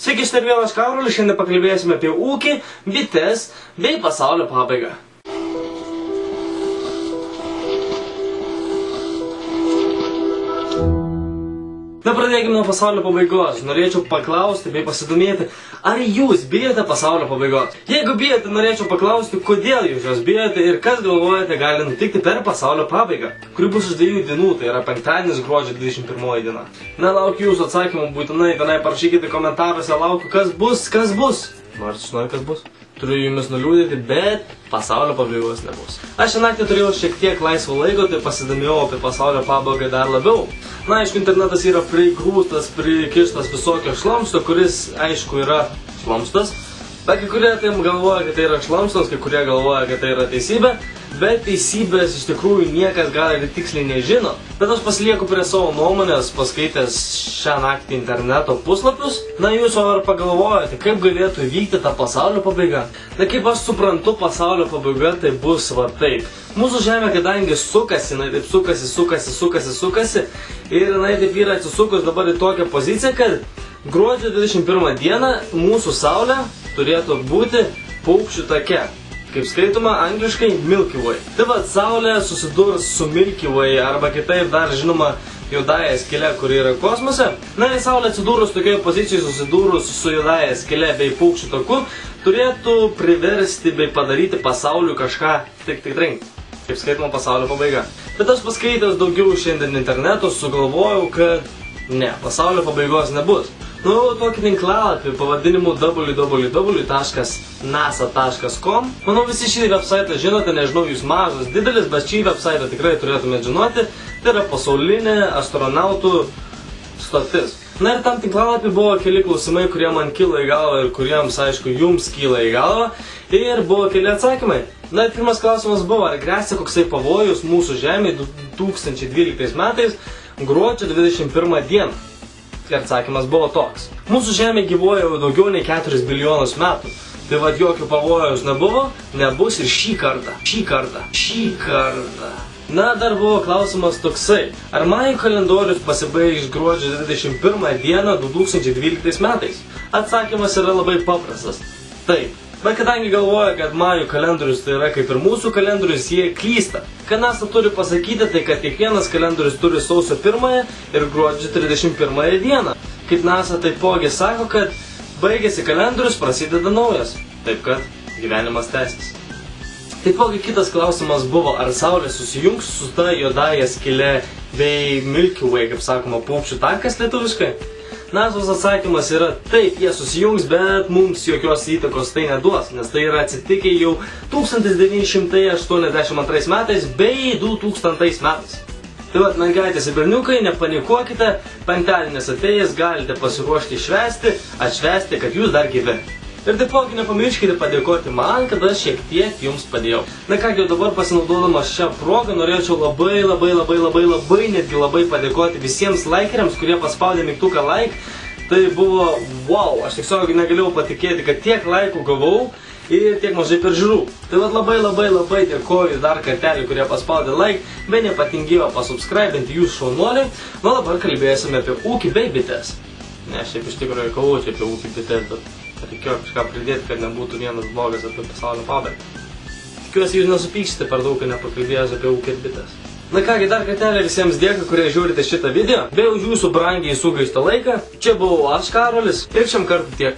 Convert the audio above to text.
Sveiki, štai vėl aš Karolis, šiandien pakalbėsime apie ūkį, bites bei pasaulio pabaigą. Na, pradėkime nuo pasaulio pabaigos. Norėčiau paklausti bei pasidomėti, ar jūs bijote pasaulio pabaigos? Jeigu bijote, norėčiau paklausti, kodėl jūs jos bijote ir kas galvojate gali nutikti per pasaulio pabaigą, kuri bus už 2 dienų, tai yra penktadienis gruodžio 21 diena. Na, laukiu jūsų atsakymų, būtinai tenai parašykite komentaruose, laukiu, kas bus. Norit žinoti, kas bus? Turiu jumis nuliūdėti, bet pasaulio pabaigos nebus. Aš šią naktį turėjau šiek tiek laisvo laiko, tai pasidomėjau apie pasaulio pabaigą dar labiau. Na, aišku, internetas yra prigrūstas, prikištas visokio šlamšto, kuris, aišku, yra šlamštas. Bet kai kurie taip galvoja, kad tai yra šlamštas, kai kurie galvoja, kad tai yra teisybė. Bet teisybės iš tikrųjų niekas gal ir tiksliai nežino. Bet aš pasilieku prie savo nuomonės, paskaitęs šią naktį interneto puslapius. Na, jūs ar pagalvojate, kaip galėtų vykti ta pasaulio pabaiga? Na, kaip aš suprantu, pasaulio pabaiga tai bus va taip. Mūsų žemė, kadangi sukasi, jinai taip sukasi. Ir jinai taip yra atsisukus dabar į tokią poziciją, kad gruodžio 21 dieną mūsų saulė turėtų būti paukščių take. Kaip skaitoma angliškai Milky Way. Tai va, saulė susidurs su Milky Way, arba kitaip dar žinoma juodąja skyle, kuri yra kosmose. Na, ir saulė atsidūrus tokioje pozicijoje, susidūrus su juodąja skyle bei paukščių taku, turėtų priversti bei padaryti pasauliu kažką tik trenkti. Kaip skaitoma pasaulio pabaiga. Bet aš paskaitęs daugiau šiandien interneto sugalvojau, kad ne, pasaulio pabaigos nebus. Nu, tokį tinklalapį pavadinimu www.nasa.com. Manau, visi šį website žinote, nežinau, jūs mažas, didelis, bet šį website tikrai turėtumėte žinoti. Tai yra pasaulinė astronautų stotis. Na ir tam tinklalapį buvo keli klausimai, kurie man kyla į galvą ir kuriems, aišku, jums kyla į galvą. Ir buvo keli atsakymai. Na ir pirmas klausimas buvo, ar gresia koksai pavojus mūsų žemėje 2012 metais gruodžio 21 dieną. Ir atsakymas buvo toks. Mūsų žemė gyvuoja jau daugiau nei 4 bilijonus metų. Tai vad jokio pavojaus nebuvo, nebus ir šį kartą. Na, dar buvo klausimas toksai. Ar majų kalendorius pasibaigs gruodžio 21 dieną 2012 metais? Atsakymas yra labai paprastas. Taip. Bet kadangi galvoja, kad majų kalendorius tai yra kaip ir mūsų kalendorius, jie klysta. Ką NASA turi pasakyti, tai kad kiekvienas kalendorius turi sausio 1 ir gruodžio 31 dieną. Kaip NASA taipogi sako, kad baigėsi kalendorius, prasideda naujas. Taip kad gyvenimas tęsis. Taipogi kitas klausimas buvo, ar saulė susijungs su ta juodąja skyle bei Milky Way, kaip sakoma, paukščių takas lietuviškai. NASA's atsakymas yra taip, jie susijungs, bet mums jokios įtakos tai neduos, nes tai yra atsitikę jau 1982 metais bei 2000 metais. Tai vat, mergaitės ir berniukai, nepanikuokite, penktadienis atėjęs galite pasiruošti atšvęsti, kad jūs dar gyvi. Ir taipogi nepamirškite padėkoti man, kad aš šiek tiek jums padėjau. Na kągi, dabar pasinaudodamas šią progą norėčiau labai padėkoti visiems laikeriams, kurie paspaudė mygtuką like. Tai buvo wow, aš tiesiog negalėjau patikėti, kad tiek laikų gavau ir tiek mažai peržiūrų. Tai vat labai dėkoju dar kartelį, kurie paspaudė like, bei nepatingėjo pasubscribinti jūsų šaunuoliai. Na dabar kalbėsime apie ūkį bei bites. Ne, šiaip iš tikrųjų kalvočiau apie ūkį bites, bet reikėjo kažką pridėti, kad nebūtų vienas blogas apie pasaulio pabaigą. Tikiuosi, jūs nesupyksite per daug, kad nepakalbėjęs apie ūkį ir bites. Na kągi, dar kartelį visiems dėkui, kurie žiūrite šitą video, bei už jūsų brangiai sugaistą laiką. Čia buvau aš, Karolis, ir šiam kartui tiek.